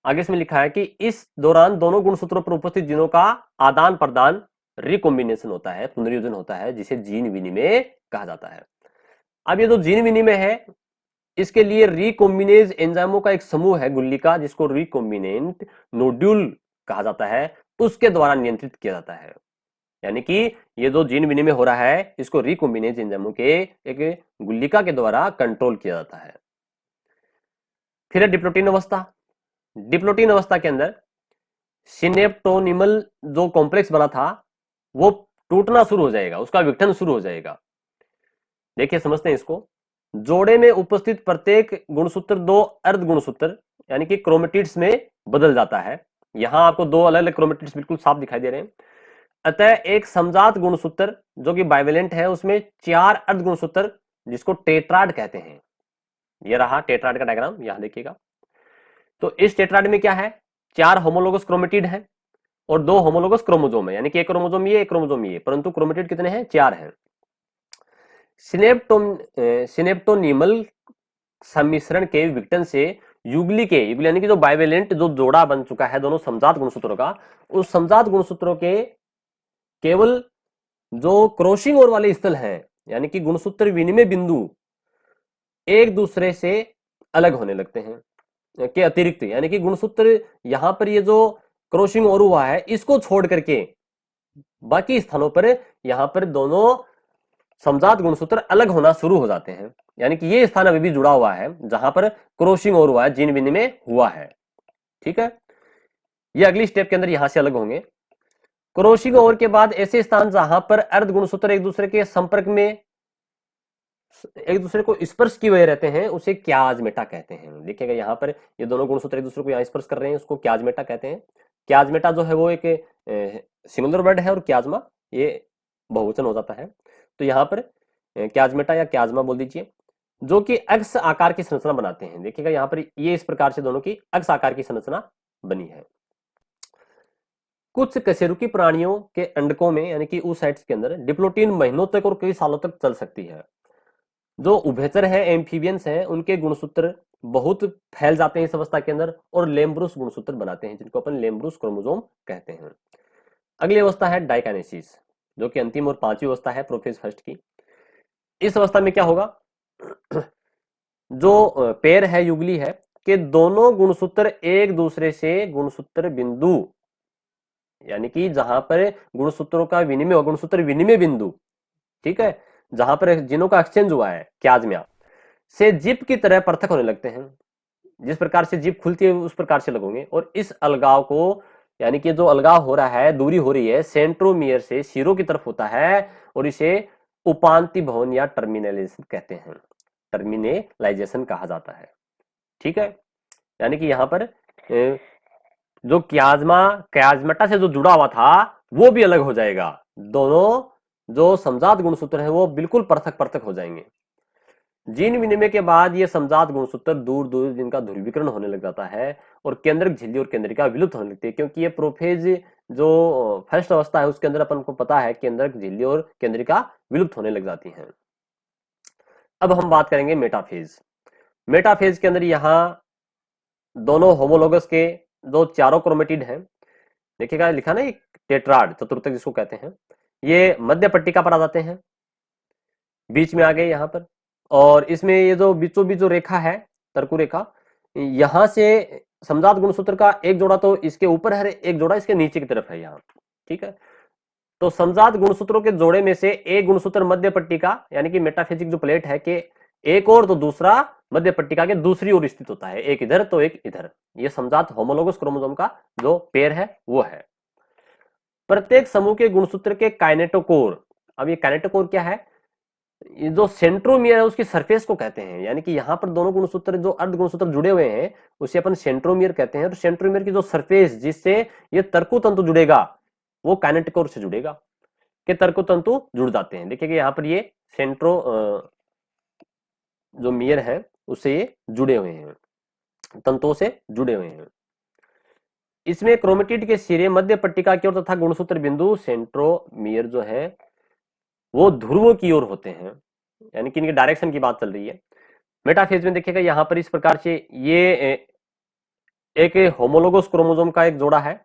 आगे इसमें लिखा है कि इस दौरान दोनों गुणसूत्रों पर उपस्थित जीनों का आदान प्रदान रिकॉम्बिनेशन होता है, पुनर्योजन होता है, जिसे जीन विनिमय कहा जाता है। अब ये जो जीन विनिमय है, इसके लिए रिकॉम्बिनेज एंजाइमों का एक समूह है गुल्लिका, जिसको रिकॉम्बिनेंट नोड्यूल कहा जाता है, उसके द्वारा नियंत्रित किया जाता है। यानी कि ये जो जीन विनिमय हो रहा है, इसको रिकॉम्बिनेज एंजाइमों के एक गुल्लिका के द्वारा कंट्रोल किया जाता है। फिर है डिप्लोटिन अवस्था। डिप्लोटिन अवस्था के अंदर सिनेप्टोनिमल जो कॉम्प्लेक्स बना था वो टूटना शुरू हो जाएगा, उसका विघटन शुरू हो जाएगा। देखिए समझते हैं इसको। जोड़े में उपस्थित प्रत्येक गुणसूत्र 2 अर्ध गुणसूत्र यानी कि क्रोमेटिड्स में बदल जाता है। यहां आपको 2 अलग अलग क्रोमेटिड्स बिल्कुल साफ दिखाई दे रहे हैं। अतः एक समजात गुणसूत्र जो कि बाइवेलेंट है, उसमें 4 अर्ध गुणसूत्र जिसको टेट्राड कहते हैं। ये रहा टेट्राड का डायग्राम, यहां देखिएगा। तो इस टेट्राड में क्या है, 4 होमोलोगस क्रोमेटिड है और 2 होमोलोगस क्रोमोसोम है, यानी कि एक क्रोमोसोम ये, एक क्रोमोसोम ये, परंतु क्रोमेटिड कितने हैं, 4 हैं। सिनेप्टोनिमल सम्मिश्रण के विघटन से युगली यानी कि जो बाइवेलेंट जो जोड़ा बन चुका है दोनों समजात गुणसूत्रों का, उस समजात गुणसूत्रों के केवल जो क्रॉसिंग ओवर वाले स्थल हैं, यानी कि गुणसूत्र विनिमय बिंदु एक दूसरे से अलग होने लगते हैं के अतिरिक्त, यानी कि गुणसूत्र यहां पर ये जो क्रॉसिंग ओवर हुआ है, इसको छोड़ करके बाकी स्थानों पर यहां पर दोनों समजात गुणसूत्र अलग होना शुरू हो जाते हैं। यानी कि ये स्थान अभी भी जुड़ा हुआ है जहां पर क्रॉसिंग ओवर हुआ है, जीन विनिमय हुआ है। ठीक है, ये अगली स्टेप के अंदर यहां से अलग होंगे। क्रॉसिंग ओवर के बाद ऐसे स्थान जहां पर अर्ध गुणसूत्र एक दूसरे के संपर्क में, एक दूसरे को स्पर्श किए हुए रहते हैं, उसे क्याजमेटा कहते हैं। देखिएगा यहां पर ये दोनों गुणसूत्र एक दूसरे को यहां स्पर्श कर रहे हैं, उसको क्याजमेटा कहते हैं। क्याजमेटा जो है वो एक सिंगुलर वर्ड है और क्याजमा ये बहुवचन हो जाता है। तो यहां पर क्याजमेटा या क्याजमा बोल दीजिए, जो कि अक्ष आकार की संरचना बनाते हैं। देखिएगा यहां पर ये इस प्रकार से दोनों की अक्ष आकार की संरचना बनी है। कुछ कशेरुकी प्राणियों के अंडकों में यानी कि oocytes के अंदर डिप्लोटिन महीनों तक और कई सालों तक चल सकती है। जो उभयचर है, एम्फीबियंस हैं, उनके गुणसूत्र बहुत फैल जाते हैं इस अवस्था के अंदर और लेम्ब्रुस गुणसूत्र बनाते हैं, जिनको अपन लेम्ब्रुस क्रोमोसोम कहते हैं। अगली अवस्था है डाइकाइनेसिस, जो कि अंतिम और 5वीं अवस्था है प्रोफेज फर्स्ट की। इस अवस्था में क्या होगा, जो पेड़ है, युगली है, कि दोनों गुणसूत्र एक दूसरे से गुणसूत्र बिंदु यानी कि जहां पर गुणसूत्रों का विनिमय, गुणसूत्र विनिमय बिंदु, ठीक है, जहां पर जिनों का एक्सचेंज हुआ है क्याजमा से जिप की तरह पृथक होने लगते हैं। जिस प्रकार से जिप खुलती है उस प्रकार से लगोगे। और इस अलगाव को, यानी कि जो अलगाव हो रहा है, दूरी हो रही है, सेंट्रोमियर से सिरों की तरफ होता है और इसे उपांति भवन या टर्मिनलाइजेशन कहते हैं, टर्मिनलाइजेशन कहा जाता है। ठीक है, यानी कि यहां पर जो क्याज्मटा से जो जुड़ा हुआ था वो भी अलग हो जाएगा। दोनों जो समजात गुणसूत्र है वो बिल्कुल पृथक पृथक हो जाएंगे। जीन विनिमय के बाद ये समजात गुणसूत्र दूर दूर जिनका ध्रुवीकरण होने लग जाता है और केंद्रक झिल्ली और केंद्रिका विलुप्त होने लगती है, क्योंकि ये प्रोफेज जो फर्स्ट अवस्था है उसके अंदर अपन को पता है केंद्रक झिल्ली और केंद्रिका विलुप्त होने लग जाती हैं। अब हम बात करेंगे मेटाफेज। मेटाफेज के अंदर यहाँ दोनों होमोलोगस के जो चारों क्रोमेटिड हैं, देखिएगा लिखा ना, एक टेट्राड चतुर्थक जिसको कहते हैं, ये मध्य पट्टिका पर आ जाते हैं, बीच में आ गए यहाँ पर। और इसमें ये जो बीचों बीच जो रेखा है, तर्कु रेखा, यहां से समजात गुणसूत्र का एक जोड़ा तो इसके ऊपर है, एक जोड़ा इसके नीचे की तरफ है यहाँ। ठीक है, तो समजात गुणसूत्रों के जोड़े में से एक गुणसूत्र मध्य पट्टिका यानी कि मेटाफेजिक जो प्लेट है कि एक और तो दूसरा मध्य पट्टिका के दूसरी ओर स्थित होता है, एक इधर तो एक इधर। ये समजात होमोलोगस क्रोमोसोम का जो पेयर है वो है। प्रत्येक समूह के गुणसूत्र के काइनेटोकोर, अब ये काइनेटोकोर क्या है, ये जो सेंट्रोमियर है उसकी सरफेस को कहते हैं, यानी कि यहाँ पर दोनों गुणसूत्र जो अर्ध गुणसूत्र जुड़े हुए हैं उसे अपन सेंट्रोमियर कहते हैं। तो सेंट्रोमियर की जो सरफेस जिससे ये तर्कु तंतु जुड़ेगा वो काइनेटोकोर से जुड़ेगा, कि तर्कु तंतु जुड़ जाते हैं। देखिए यहाँ पर ये सेंट्रो जो मियर है उससे ये जुड़े हुए हैं, तंतुओं से जुड़े हुए हैं। इसमें क्रोमेटिड के सिरे मध्य पट्टिका की ओर तथा गुणसूत्र बिंदु सेंट्रोमियर जो है वो ध्रुवों की ओर होते हैं, यानी कि इनके डायरेक्शन की बात चल रही है। मेटाफेज में देखिएगा यहाँ पर इस प्रकार से ये एक होमोलोगस क्रोमोसोम का एक जोड़ा है,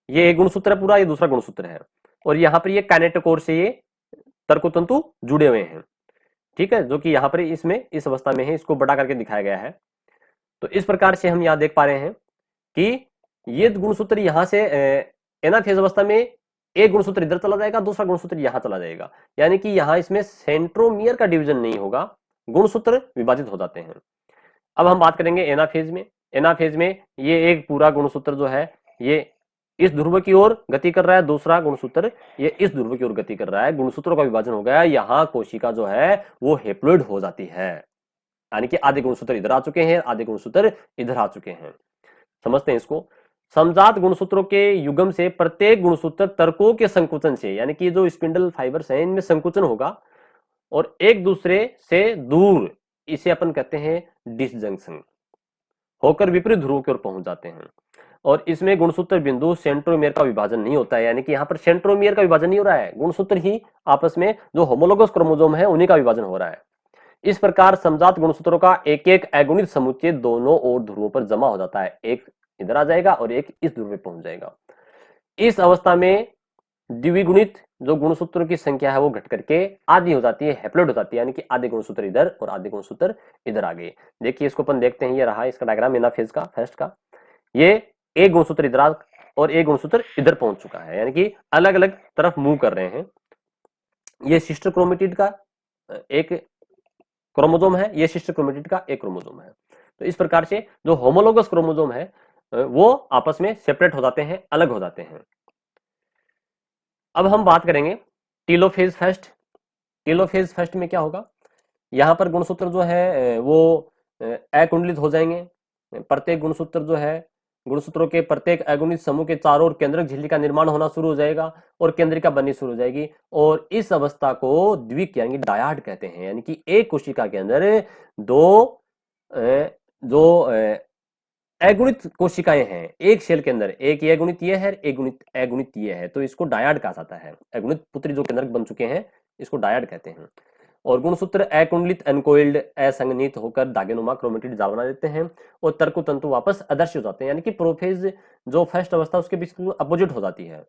ये एक गुणसूत्र है पूरा, ये दूसरा गुणसूत्र है, और यहाँ पर ये काइनेटोकोर से ये तर्कतंतु जुड़े हुए हैं। ठीक है, जो कि यहाँ पर इसमें इस अवस्था में है, इसको बड़ा करके दिखाया गया है। तो इस प्रकार से हम यहाँ देख पा रहे हैं कि ये गुणसूत्र यहाँ से एनाफेज अवस्था में एक गुणसूत्र इधर चला जाएगा, दूसरा गुणसूत्र यहां चला जाएगा, यानी कि यहां इसमें सेंट्रोमियर का डिवीजन नहीं होगा, गुणसूत्र विभाजित हो जाते हैं। अब हम बात करेंगे एनाफेज में। एनाफेज में ये एक पूरा गुणसूत्र जो है ये इस ध्रुव की ओर गति कर रहा है, दूसरा गुणसूत्र ये इस ध्रुव की ओर गति कर रहा है, गुणसूत्रों का विभाजन हो गया। यहाँ कोशिका जो है वो हेप्लोइड हो जाती है, यानी कि आधे गुणसूत्र इधर आ चुके हैं, आधे गुणसूत्र इधर आ चुके हैं। समझते हैं इसको। समजात गुणसूत्रों के युग्म से प्रत्येक गुणसूत्र तर्कों के संकुचन से, यानी कि जो स्पिंडल फाइबर्स हैं इनमें संकुचन होगा और एक दूसरे से दूर, इसे अपन कहते हैं डिसजंक्शन, होकर विपरीत ध्रुव की ओर पहुंच जाते हैं। और इसमें गुणसूत्र बिंदु सेंट्रोमियर का विभाजन नहीं होता है, यानी कि यहाँ पर सेंट्रोमियर का विभाजन नहीं हो रहा है, गुणसूत्र ही आपस में जो होमोलोगस क्रोमोसोम है उन्हीं का विभाजन हो रहा है। इस प्रकार समजात गुणसूत्रों का एक एक अगुणित समुच्चय दोनों ओर ध्रुवों पर जमा हो जाता है, एक इधर आ जाएगा और एक इस ध्रुव पे पहुंच जाएगा। इस अवस्था में द्विगुणित जो गुणसूत्रों की संख्या है वो घट करके आधी हो जाती है, हैप्लोइड हो जाती है, यानी कि आधे गुणसूत्र इधर और आधे गुणसूत्र इधर आ गए। देखिए इसको अपन देखते हैं, ये रहा इसका डायग्राम एनाफेज का फर्स्ट का। ये एक गुणसूत्र इधर और एक गुणसूत्र इधर पहुंच चुका है, यानी कि अलग अलग तरफ मूव कर रहे हैं। ये सिस्टर क्रोमेटिड का एक क्रोमोसोम है, ये सिस्टर क्रोमेटिड का एक क्रोमोसोम है। तो इस प्रकार से जो होमोलोगस क्रोमोसोम है वो आपस में सेपरेट हो जाते हैं, अलग हो जाते हैं। अब हम बात करेंगे टीलोफेज फर्स्ट। टीलोफेज फर्स्ट में क्या होगा, यहां पर गुणसूत्र जो है वो अकुंडलित हो जाएंगे। प्रत्येक गुणसूत्र जो है, गुणसूत्रों के प्रत्येक अगुणित समूह के चारों ओर केंद्रक झिल्ली का निर्माण होना शुरू हो जाएगा और केंद्रिका बननी शुरू हो जाएगी, और इस अवस्था को द्विक यानी डायाड कहते हैं, यानी कि एक कोशिका के अंदर दो जो अगुणित कोशिकाएं हैं, एक सेल के अंदर एक ये गुणित ये है, एक गुणित अगुणित ये है, तो इसको डायाड कहा जाता है। अगुणित पुत्री जो केंद्रक बन चुके हैं इसको डायाड कहते हैं। और गुणसूत्र अकुंडलित अनकोइल्ड असंगनित होकर धागेनुमा क्रोमेटिड जाल बना देते हैं और तर्कु तंतु वापस अदृश्य हो जाते हैं, यानी कि प्रोफेज जो फर्स्ट अवस्था उसके बिल्कुल अपोजिट हो जाती है।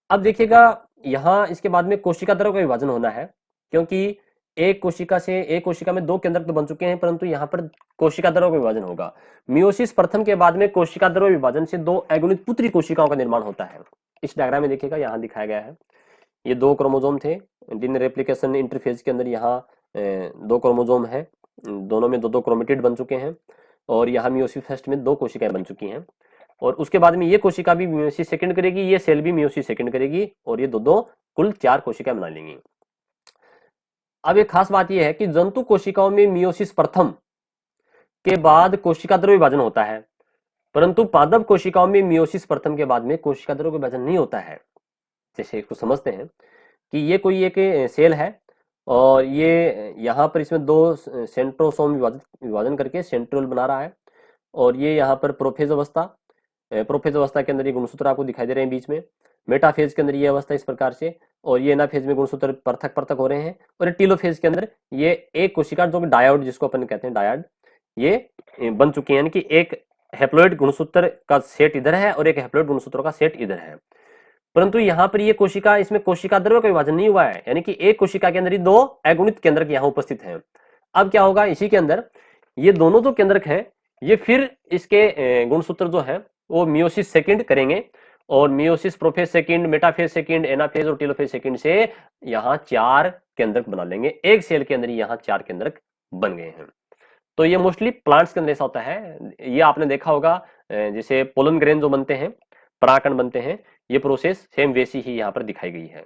अब देखिएगा यहाँ इसके बाद में कोशिका द्रव्य का विभाजन होना है, क्योंकि एक कोशिका में दो केंद्रक तो बन चुके हैं, परंतु यहाँ पर कोशिका द्रव्य का विभाजन होगा। मियोसिस प्रथम के बाद में कोशिका द्रव्य विभाजन से दो अगुणित पुत्री कोशिकाओं का निर्माण होता है। इस डायग्राम में देखिएगा यहाँ दिखाया गया है, ये दो क्रोमोसोम थे, डीएनए रेप्लिकेशन इंटरफेज के अंदर यहाँ दो क्रोमोसोम है, दोनों में दो दो क्रोमेटिड बन चुके हैं, और यहाँ मियोसिस फर्स्ट में 2 कोशिकाएं बन चुकी हैं, और उसके बाद में ये कोशिका भी मियोसिस सेकंड करेगी, ये सेल भी मियोसिस सेकंड करेगी, और ये दो दो कुल 4 कोशिकाएं बना लेंगी। अब एक खास बात यह है कि जंतु कोशिकाओं में मियोसिस प्रथम के बाद कोशिका द्रव्य विभाजन होता है, परंतु पादप कोशिकाओं में मियोसिस प्रथम के बाद में कोशिका द्रव्य विभाजन नहीं होता है। जैसे इसको समझते हैं कि ये कोई एक सेल है, और ये यहाँ पर इसमें 2 सेंट्रोसोम विभाजन करके सेंट्रियोल बना रहा है, और ये यहाँ पर प्रोफेज अवस्था के अंदर ये गुणसूत्र आपको दिखाई दे रहे हैं बीच में। मेटाफेज के अंदर ये अवस्था इस प्रकार से, और ये एनाफेज में गुणसूत्र पृथक पृथक हो रहे हैं, और टीलोफेज के अंदर ये एक कोशिका जो कि डायोड जिसको अपन कहते हैं डायोड, ये बन चुकी है, यानी कि एक हैप्लॉइड गुणसूत्र का सेट इधर है और एक हैप्लॉइड गुणसूत्रों का सेट इधर है। परंतु यहाँ पर ये कोशिका, इसमें कोशिका द्रव्य का विभाजन नहीं हुआ है, यानी कि एक कोशिका के अंदर ही 2 अगुणित केंद्रक यहाँ उपस्थित हैं। अब क्या होगा, इसी के अंदर ये दोनों जो केंद्रक है ये फिर इसके गुणसूत्र जो है वो मियोसिस सेकंड करेंगे, और meiosis prophase second, metaphase second, anaphase और टेलोफेज सेकंड से यहाँ 4 केंद्रक बना लेंगे। एक सेल के अंदर यहाँ 4 केंद्रक बन गए हैं। तो ये मोस्टली प्लांट्स के अंदर ऐसा होता है। ये आपने देखा होगा जैसे पोलन ग्रेन जो बनते हैं, परागकण बनते हैं, ये प्रोसेस सेम वैसी ही यहाँ पर दिखाई गई है।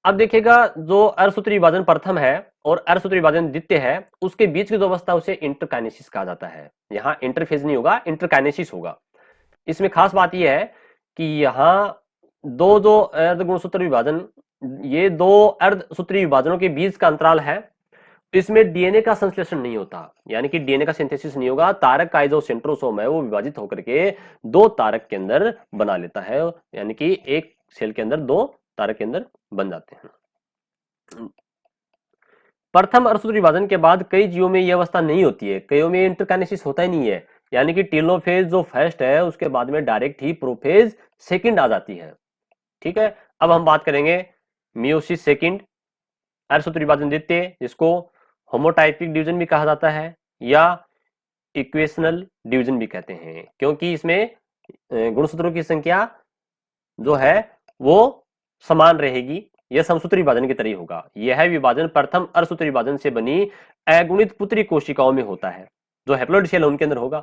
अब देखिएगा, जो अर्धसूत्री विभाजन प्रथम है और अर्धसूत्री विभाजन द्वितीय है, उसके बीच की जो अवस्था उसे इंटरकाइनेसिस कहा जाता है। यहाँ इंटरफेज नहीं होगा, इंटरकाइनेसिस होगा। इसमें खास बात यह है कि यहाँ दो अर्ध गुणसूत्र विभाजन, ये 2 अर्धसूत्री विभाजनों के बीच का अंतराल है, इसमें डीएनए का संश्लेषण नहीं होता, यानी कि डीएनए का सिंथेसिस नहीं होगा। तारक का जो सेंट्रोसोम है वो विभाजित होकर के 2 तारक के अंदर बना लेता है, यानी कि एक सेल के अंदर 2 तारक के अंदर बन जाते हैं। प्रथम अर्धसूत्री विभाजन के बाद कई जीवों में यह अवस्था नहीं होती है, कईयों में इंटरकाइनेसिस होता ही नहीं है, यानी कि टेलोफेज जो फर्स्ट है उसके बाद में डायरेक्ट ही प्रोफेज सेकंड आ जाती है। ठीक है, अब हम बात करेंगे मियोसिस सेकंड, अर्धसूत्री विभाजन द्वितीय, जिसको होमोटाइपिक डिवीजन भी कहा जाता है या इक्वेशनल डिवीजन भी कहते हैं, क्योंकि इसमें गुणसूत्रों की संख्या जो है वो समान रहेगी, यह समसूत्री विभाजन की तरह होगा। यह विभाजन प्रथम अर्धसूत्री विभाजन से बनी अगुणित पुत्री कोशिकाओं में होता है, जो हैप्लॉइड सेल उनके अंदर होगा,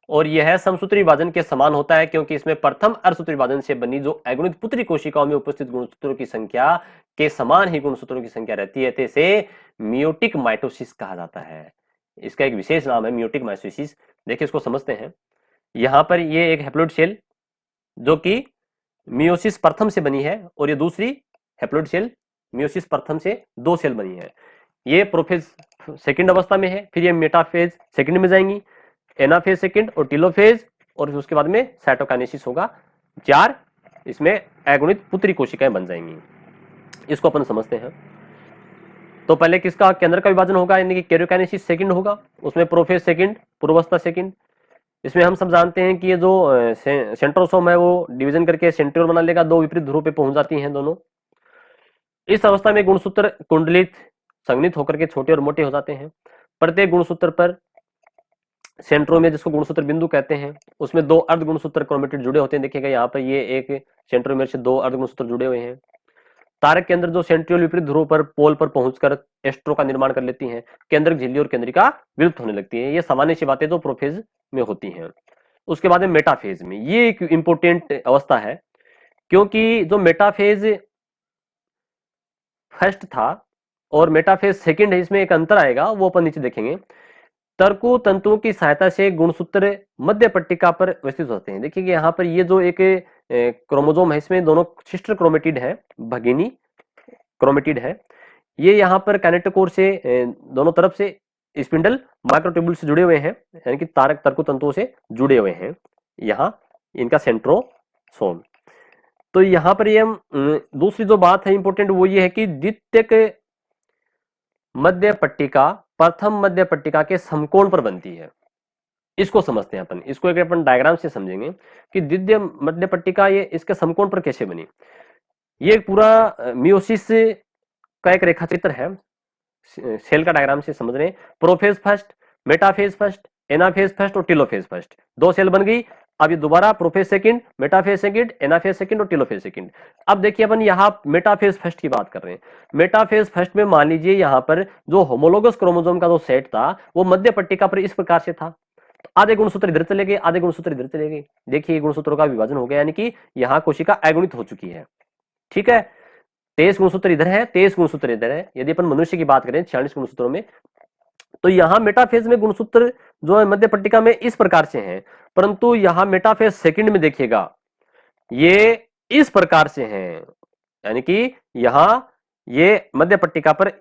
और यह समसूत्री विभाजन के समान होता है, क्योंकि इसमें प्रथम अर्धसूत्री विभाजन से बनी जो अगुणित पुत्री कोशिकाओं में उपस्थित गुणसूत्रों की संख्या के समान ही गुणसूत्रों की संख्या रहती है। इसे मियोटिक माइटोसिस कहा जाता है। इसका एक विशेष नाम है मियोटिक माइटोसिस। देखिए इसको समझते हैं। यहां पर ये एक हैप्लॉइड सेल जो कि मियोसिस प्रथम से बनी है, और ये दूसरी हैप्लॉइड सेल मियोसिस प्रथम से 2 सेल बनी है। ये प्रोफेज सेकंड अवस्था में है, फिर ये मेटाफेज सेकंड में जाएंगी, एनाफेज सेकंड और टीलोफेज, और उसके बाद में साइटोकाइनेसिस होगा। 4 इसमें अगुणित पुत्री कोशिकाएं बन जाएंगी। इसको अपन समझते हैं। तो पहले किसका केंद्र का विभाजन होगा, यानी कि कैरियोकाइनेसिस सेकंड होगा, उसमें प्रोफेज सेकंड, पूर्वावस्था सेकंड। इसमें हम सब जानते हैं कि ये जो सेंट्रोसोम है वो डिवीजन करके सेंट्रियोल बना लेगा, 2 विपरीत ध्रुव पे पहुंच जाती हैं दोनों। इस अवस्था में गुणसूत्र कुंडलित संघनित होकर के छोटे और मोटे हो जाते हैं। प्रत्येक गुणसूत्र पर सेंट्रोमियर, जिसको गुणसूत्र बिंदु कहते हैं, उसमें 2 अर्ध गुणसूत्र क्रोमेटिड जुड़े होते हैं। देखिएगा यहाँ पर ये एक सेंट्रोमियर से 2 अर्ध गुणसूत्र जुड़े हुए हैं। तारक के अंदर जो सेंट्रियोल विपरीत ध्रुव पर पोल पर पहुंचकर एस्ट्रो का निर्माण कर लेती हैं, केंद्रक झिल्ली और केंद्रिका विलुप्त होने लगती है। ये सामान्य सी बातें जो प्रोफेज में होती हैं। उसके बाद में मेटाफेज में, ये एक इंपोर्टेंट अवस्था है, क्योंकि जो मेटाफेज फर्स्ट था और मेटाफेज सेकंड है, इसमें एक अंतर आएगा, वो अपन नीचे देखेंगे। तर्कु तंतुओं की सहायता से गुणसूत्र मध्य पट्टिका पर व्यवस्थित होते हैं। देखिए यहाँ पर ये जो एक क्रोमोसोम है, इसमें दोनों सिस्टर क्रोमेटिड है, भगिनी क्रोमेटिड है। ये यहाँ पर कैनेटोकोर से दोनों तरफ से स्पिंडल माइक्रोट्यूब्यूल से जुड़े हुए हैं, यानी कि तारक तर्कु तंतुओं से जुड़े हुए हैं। यहाँ इनका सेंट्रोसोम। तो यहाँ पर ये दूसरी जो बात है इंपोर्टेंट, वो ये है कि द्वितीयक मध्य पट्टिका प्रथम मध्य पट्टिका के समकोण पर बनती है। इसको समझते हैं अपन। इसको एक अपन डायग्राम से समझेंगे कि द्वितीय मध्य पट्टिका ये इसके समकोण पर कैसे बनी। ये पूरा मियोसिस का एक रेखा चित्र है, सेल का डायग्राम से समझ रहे हैं। Prophase first, metaphase first, anaphase first और टेलोफेज फर्स्ट, 2 सेल बन गई। अब ये दोबारा prophase second, metaphase second, anaphase second और टेलोफेज सेकंड। अब देखिए अपन यहाँ मेटाफेज फर्स्ट की बात कर रहे हैं। मेटाफेज फर्स्ट में मान लीजिए यहाँ पर जो होमोलोगस क्रोमोसोम का जो सेट था वो मध्य पट्टिका पर इस प्रकार से था। आधे गुणसूत्र इधर चले गए, आधे गुणसूत्र इधर चले गए। देखिए गुणसूत्रों का विभाजन हो गया, यानी कि यहाँ कोशिका अगुणित हो चुकी है। ठीक है, 23 गुणसूत्र इधर है, 23 गुणसूत्र इधर है। यदि अपन मनुष्य की बात करें 46 गुणसूत्रों में, तो यहां मेटाफेज में गुणसूत्र जो है मध्य पट्टिका में इस प्रकार से हैं, परंतु यहां मेटाफेज सेकंड में देखिएगा ये इस प्रकार से हैं। यानी कि यहां ये मध्य पट्टिका पर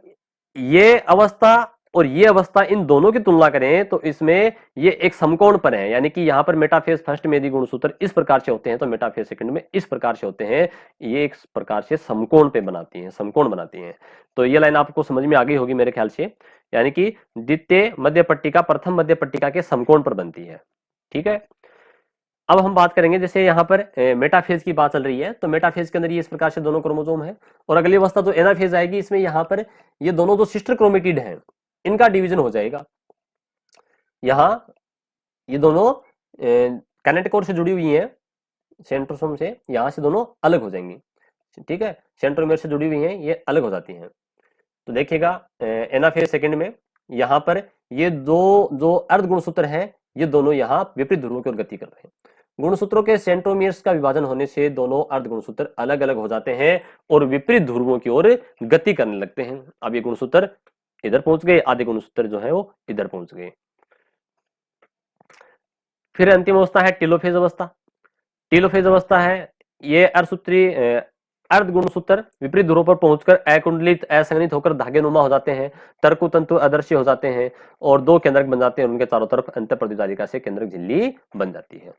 ये अवस्था और ये अवस्था, इन दोनों की तुलना करें तो इसमें ये एक समकोण पर है। यानी कि यहां पर मेटाफेज फर्स्ट में यदि गुणसूत्र इस प्रकार से होते हैं तो मेटाफेज सेकंड में इस प्रकार से होते हैं। ये एक प्रकार से समकोण पे बनाती हैं, समकोण बनाती हैं। तो ये लाइन आपको समझ में आ गई होगी मेरे ख्याल से। यानी कि द्वितीय मध्य पट्टिका प्रथम मध्य पट्टिका के समकोण पर बनती है। ठीक है, अब हम बात करेंगे जैसे यहाँ पर मेटाफेज की बात चल रही है, तो मेटाफेज के अंदर ये इस प्रकार से दोनों क्रोमोसोम है। और अगली अवस्था जो एनाफेज आएगी, इसमें यहाँ पर ये दोनों जो सिस्टर क्रोमेटिड हैं इनका डिवीजन हो जाएगा। यहाँ ये दोनों कैनेटोकोर से जुड़ी हुई हैं, सेंट्रोसोम से, यहाँ से दोनों अलग हो जाएंगी। ठीक है, सेंट्रोमेर से जुड़ी हुई हैं, ये अलग हो जाती हैं। तो देखिएगा एनाफेज सेकंड में यहाँ पर ये दो जो अर्ध गुणसूत्र हैं ये दोनों यहाँ विपरीत ध्रुवों की ओर गति कर रहे हैं। गुणसूत्रों के सेंट्रोमियर्स का विभाजन होने से दोनों अर्ध गुणसूत्र अलग अलग हो जाते हैं और विपरीत ध्रुवों की ओर गति करने लगते हैं। अब ये गुणसूत्र इधर पहुंच गए, आधे गुणसूत्र जो है वो इधर पहुंच गए। फिर अंतिम अवस्था है टेलोफेज अवस्था। टेलोफेज अवस्था है ये अर्धसूत्री अर्ध गुणसूत्र विपरीत ध्रुव पर पहुंचकर अकुंडलित असंगठित होकर धागे नुमा हो जाते हैं, तर्कु तंतु अदृश्य हो जाते हैं और दो केंद्रक बन जाते हैं। उनके चारों तरफ अंतःप्रदिदारिका से केंद्रक झिल्ली बन जाती है।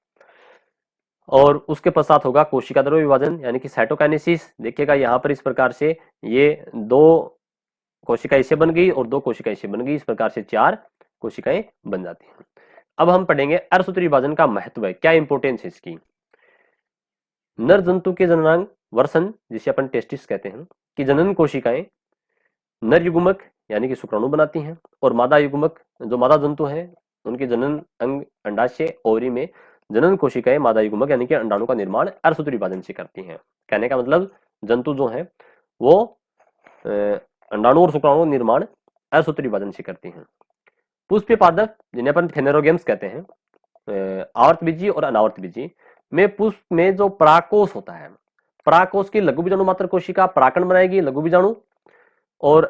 और उसके पश्चात होगा कोशिका द्रव्य विभाजन यानी कि साइटोकाइनेसिस। देखिएगा यहाँ पर इस प्रकार से ये दो कोशिका ऐसे बन गई और दो कोशिका ऐसे बन गई, इस प्रकार से 4 कोशिकाएं बन जाती हैं। अब हम पढ़ेंगे अर्धसूत्री विभाजन का महत्व है, क्या इंपोर्टेंस है इसकी। नर जंतु के जननांग वर्षण जिसे अपन टेस्टिस कहते हैं कि जनन कोशिकाएं नर युग्मक यानी कि शुक्राणु बनाती हैं और मादा युग्मक जो मादा जंतु हैं उनके जनन अंग अंडाशय ओवरी में जनन कोशिकाएं मादा युग्मक यानी कि अंडाणु का निर्माण अर्धसूत्री विभाजन से करती हैं। कहने का मतलब जंतु जो है वो अंडाणु और शुक्राणु निर्माण अर्धसूत्री विभाजन से करती हैं। पुष्पीय पादप जिन्हें अपन फेनेरोगेम्स कहते हैं, आवर्तबीजी और अनावर्तबीजी में पुष्प में जो परागकोश होता है, परागकोश की लघु बीजाणु मात्र कोशिका परागकण बनाएगी लघु बीजाणु, और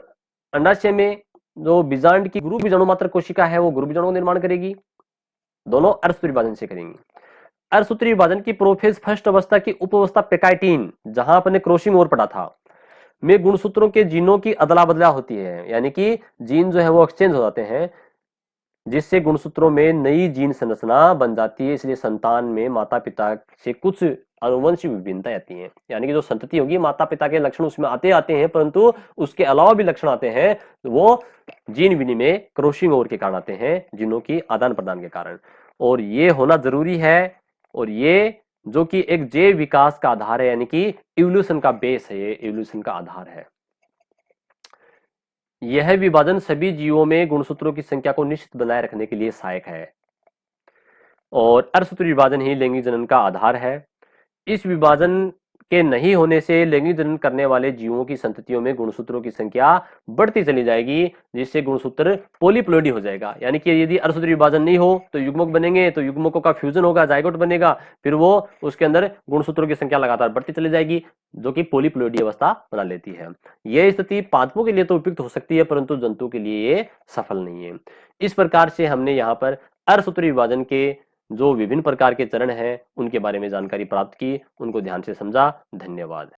अंडाशय में जो बीजांड की गुरु बीजाणु मात्र कोशिका है वो गुरु बीजाणु निर्माण करेगी। दोनों अर्धसूत्री विभाजन से करेंगी। अर्धसूत्री विभाजन की प्रोफेज फर्स्ट अवस्था की उप अवस्था पेकाइटिन, जहां अपने क्रॉसिंग और पढ़ा था, में गुणसूत्रों के जीनों की अदला बदला होती है। यानी कि जीन जो है वो एक्सचेंज हो जाते हैं जिससे गुणसूत्रों में नई जीन संरचना बन जाती है। इसलिए संतान में माता पिता से कुछ आनुवंशिक विभिन्नता आती है। यानी कि जो संतति होगी माता पिता के लक्षण उसमें आते हैं, परंतु उसके अलावा भी लक्षण आते हैं, वो जीन विनिमय क्रॉसिंग ओवर के कारण आते हैं, जीनों की आदान प्रदान के कारण। और ये होना जरूरी है, और ये जो कि एक जैव विकास का आधार है, यानी कि इवोल्यूशन का बेस है, ये इवोल्यूशन का आधार है। यह विभाजन सभी जीवों में गुणसूत्रों की संख्या को निश्चित बनाए रखने के लिए सहायक है और अर्धसूत्री विभाजन ही लैंगिक जनन का आधार है। इस विभाजन के नहीं होने से लैंगिक जनन करने वाले जीवों की संततियों में गुणसूत्रों की संख्या बढ़ती चली जाएगी, जिससे गुणसूत्र पॉलीप्लॉइडी हो जाएगा। यानी कि यदि अर्धसूत्री विभाजन नहीं हो तो युग्मक बनेंगे, तो युग्मकों का फ्यूजन होगा, जाइगोट बनेगा, फिर वो उसके अंदर गुणसूत्रों की संख्या लगातार बढ़ती चली जाएगी, जो कि पॉलीप्लॉइडी अवस्था बना लेती है। यह स्थिति पादपों के लिए तो उपयुक्त हो सकती है, परंतु जंतु के लिए ये सफल नहीं है। इस प्रकार से हमने यहाँ पर अर्धसूत्री विभाजन के जो विभिन्न प्रकार के चरण हैं उनके बारे में जानकारी प्राप्त की, उनको ध्यान से समझा। धन्यवाद।